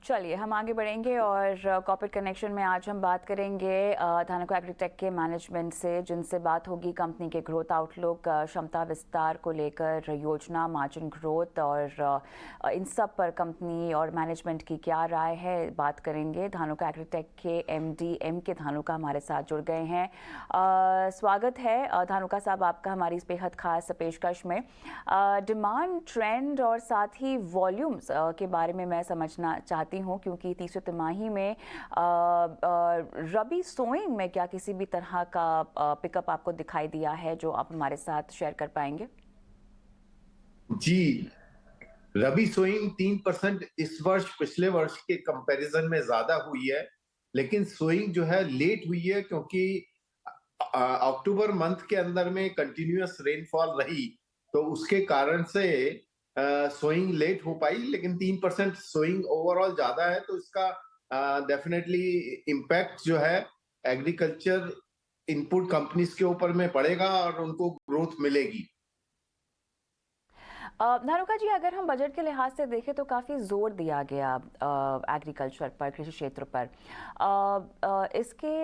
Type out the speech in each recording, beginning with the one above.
चलिए हम आगे बढ़ेंगे और कॉर्पोरेट कनेक्शन में आज हम बात करेंगे धानुका एग्रीटेक के मैनेजमेंट से, जिनसे बात होगी कंपनी के ग्रोथ आउटलुक, क्षमता विस्तार को लेकर, योजना, मार्जिन ग्रोथ और इन सब पर कंपनी और मैनेजमेंट की क्या राय है, बात करेंगे। धानुका एग्रीटेक के एमडी एम के धानुका हमारे साथ जुड़ गए हैं। स्वागत है धानुका साहब आपका हमारी इस बेहद खास पेशकश में। डिमांड ट्रेंड और साथ ही वॉल्यूम्स के बारे में मैं समझना चाहती हूँ, क्योंकि तीसरी तिमाही में रबी सोइंग में क्या किसी भी तरह का पिकअप आपको दिखाई दिया है जो आप हमारे साथ शेयर कर पाएंगे? जी, रबी सोइंग 3% इस वर्ष पिछले वर्ष के कंपैरिजन में ज्यादा हुई है। लेकिन सोइंग जो है लेट हुई है, क्योंकि अक्टूबर मंथ के अंदर में कंटिन्यूअस रेनफॉल रही, तो उसके कारण से सोइंग लेट हो पाई। लेकिन 3% सोइंग ओवरऑल ज्यादा है, तो इसका डेफिनेटली इम्पैक्ट जो है एग्रीकल्चर इनपुट कंपनीज के ऊपर में पड़ेगा और उनको ग्रोथ मिलेगी। धानुका जी, अगर हम बजट के लिहाज से देखें तो काफ़ी जोर दिया गया एग्रीकल्चर पर, कृषि क्षेत्र पर। इसके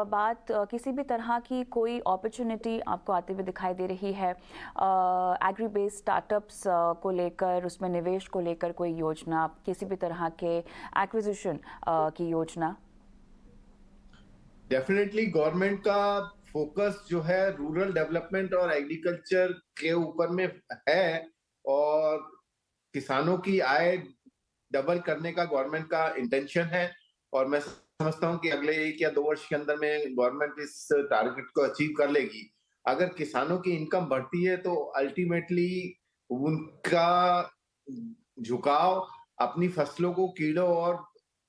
बाद किसी भी तरह की कोई अपॉर्चुनिटी आपको आते हुए दिखाई दे रही है एग्री बेस्ड स्टार्टअप्स को लेकर, उसमें निवेश को लेकर कोई योजना, किसी भी तरह के एक्विजिशन की योजना? डेफिनेटली गवर्नमेंट का फोकस जो है रूरल डेवलपमेंट और एग्रीकल्चर के ऊपर में है, और किसानों की आय डबल करने का गवर्नमेंट का इंटेंशन है। और मैं समझता हूं कि अगले 1 या 2 वर्ष के अंदर में गवर्नमेंट इस टारगेट को अचीव कर लेगी। अगर किसानों की इनकम बढ़ती है तो अल्टीमेटली उनका झुकाव अपनी फसलों को कीड़ों और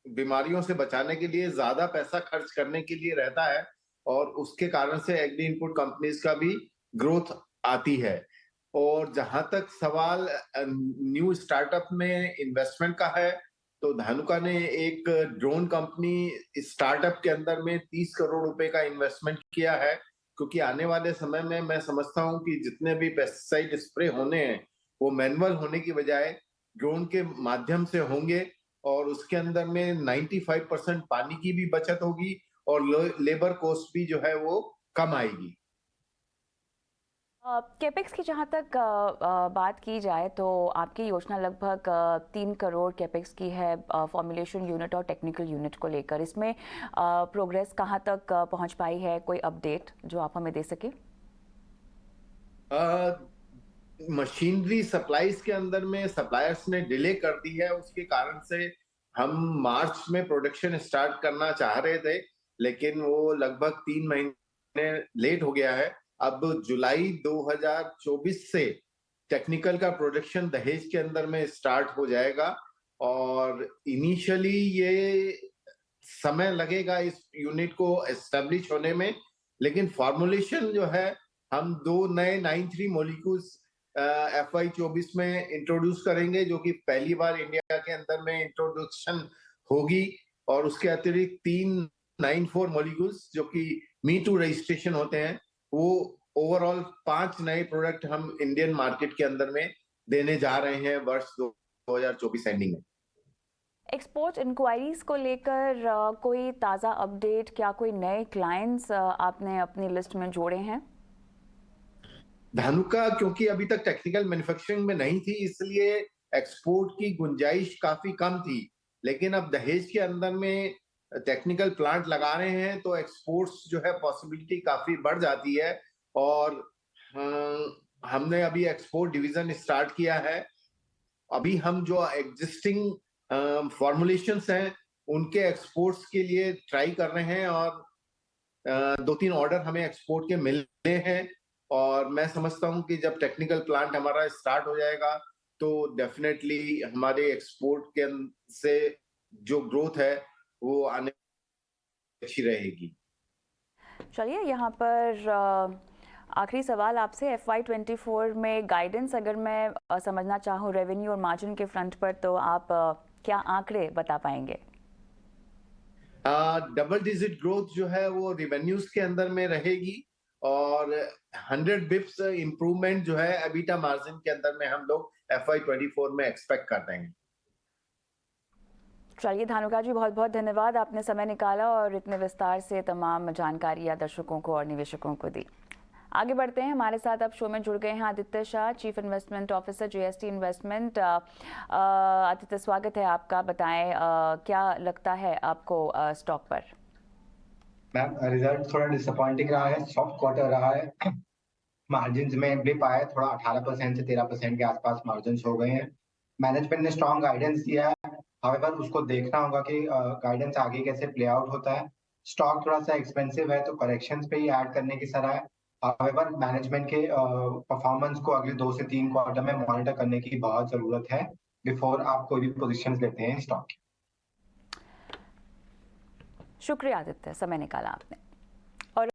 बीमारियों से बचाने के लिए ज्यादा पैसा खर्च करने के लिए रहता है, और उसके कारण से एग्री इनपुट कंपनीज का भी ग्रोथ आती है। और जहां तक सवाल न्यू स्टार्टअप में इन्वेस्टमेंट का है, तो धानुका ने एक ड्रोन कंपनी स्टार्टअप के अंदर में 30 करोड़ रुपए का इन्वेस्टमेंट किया है। क्योंकि आने वाले समय में मैं समझता हूं कि जितने भी पेस्टिसाइड स्प्रे होने हैं, वो मैनुअल होने की बजाय ड्रोन के माध्यम से होंगे। और उसके अंदर में 95% पानी की भी बचत होगी, और लेबर कॉस्ट भी जो है वो कम आएगी। कैपेक्स की जहाँ तक बात की जाए तो आपकी योजना लगभग 3 करोड़ कैपेक्स की है फॉर्मुलेशन यूनिट और टेक्निकल यूनिट को लेकर। इसमें प्रोग्रेस कहाँ तक पहुँच पाई है? कोई अपडेट जो आप हमें दे सके? मशीनरी सप्लाईज के अंदर में सप्लायर्स ने डिले कर दी है, उसके कारण से हम मार्च में प्रोडक्शन स्टार्ट करना चाह रहे थे, लेकिन वो लगभग 3 महीने लेट हो गया है। अब जुलाई 2024 से टेक्निकल का प्रोडक्शन दहेज के अंदर में स्टार्ट हो जाएगा। और इनिशियली ये समय लगेगा इस यूनिट को एस्टेब्लिश होने में। लेकिन फॉर्मुलेशन जो है, हम 2 नए 9(3) मॉलिक्यूल्स FY24 में इंट्रोड्यूस करेंगे, जो कि पहली बार इंडिया के अंदर में इंट्रोडक्शन होगी। और उसके अतिरिक्त 3 9(4) मॉलिक्यूल्स जो कि मी टू रजिस्ट्रेशन होते हैं, वो ओवरऑल 5 नए प्रोडक्ट हम इंडियन मार्केट के अंदर में देने जा रहे हैं वर्ष 2024 एंडिंग में। एक्सपोर्ट इंक्वायरीज को लेकर कोई ताज़ा अपडेट, क्या कोई नए क्लाइंट्स आपने अपनी लिस्ट में जोड़े हैं? धानुका क्योंकि अभी तक टेक्निकल मैन्युफैक्चरिंग में नहीं थी, इसलिए एक्सपोर्ट की गुंजाइश काफी कम थी। लेकिन अब दहेज के अंदर में टेक्निकल प्लांट लगा रहे हैं, तो एक्सपोर्ट्स जो है पॉसिबिलिटी काफी बढ़ जाती है। और हमने अभी एक्सपोर्ट डिवीजन स्टार्ट किया है। अभी हम जो एग्जिस्टिंग फॉर्मुलेशंस हैं, उनके एक्सपोर्ट्स के लिए ट्राई कर रहे हैं, और 2-3 ऑर्डर हमें एक्सपोर्ट के मिले हैं। और मैं समझता हूं कि जब टेक्निकल प्लांट हमारा स्टार्ट हो जाएगा, तो डेफिनेटली हमारे एक्सपोर्ट के से जो ग्रोथ है वो आने अच्छी रहेगी। चलिए यहाँ पर आखिरी सवाल आपसे, FY24 में गाइडेंस अगर मैं समझना चाहूँ रेवेन्यू और मार्जिन के फ्रंट पर, तो आप क्या आंकड़े बता पाएंगे? डबल डिजिट ग्रोथ जो है वो रिवेन्यूज के अंदर में रहेगी, और 100 बिप्स इंप्रूवमेंट जो है एबिटा मार्जिन के अंदर में हम लोग FY24 में एक्सपेक्ट कर रहे हैं। चलिए धानुका जी, बहुत बहुत धन्यवाद, आपने समय निकाला और इतने विस्तार से तमाम जानकारी दर्शकों को और निवेशकों को दी। आगे बढ़ते हैं, हमारे साथ अब शो में जुड़ गए हैं Aditya Shah, chief investment officer GST investment. Aditya, स्वागत है आपका। बताएं क्या लगता है आपको स्टॉक पर? मैम, रिजल्ट थोड़ा डिसअपॉइंटिंग रहा है, सॉफ्ट क्वार्टर रहा है। मार्जिन्स में ब्लिप आया है, थोड़ा 18% से 13% के आसपास मार्जिन्स हो गए हैं। मैनेजमेंट ने स्ट्रॉन्ग गाइडेंस दिया है, हाउएवर उसको देखना होगा कि गाइडेंस आगे कैसे प्ले आउट होता है। स्टॉक थोड़ा सा एक्सपेंसिव है तो करेक्शंस पे ही ऐड करने की सलाह है। हाउएवर मैनेजमेंट के परफॉर्मेंस को अगले 2 से 3 क्वार्टर में मॉनिटर करने की बहुत जरूरत है बिफोर आप कोई भी पोजीशंस लेते हैं स्टॉक की। शुक्रिया आदित्य, समय निकाला आपने।